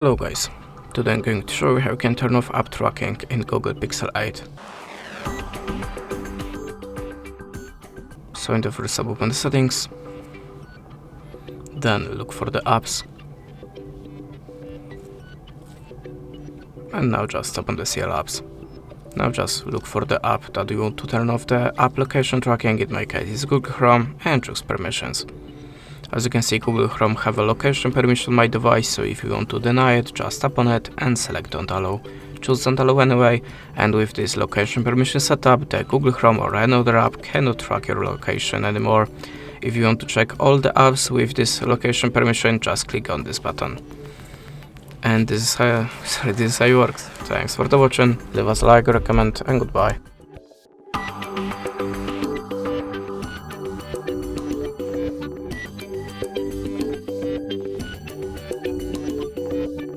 Hello guys, today I'm going to show you how you can turn off app tracking in Google Pixel 8. So in the first tab, open the settings, then look for the apps, and now just open the CL apps. Now just look for the app that you want to turn off the app location tracking. In my case it's Google Chrome, and choose permissions. As you can see, Google Chrome have a location permission on my device, so if you want to deny it, just tap on it and select don't allow. Choose don't allow anyway, and with this location permission setup, the Google Chrome or any other app cannot track your location anymore. If you want to check all the apps with this location permission, just click on this button. And this is how it works. Thanks for the watching, leave us a like, recommend, and goodbye.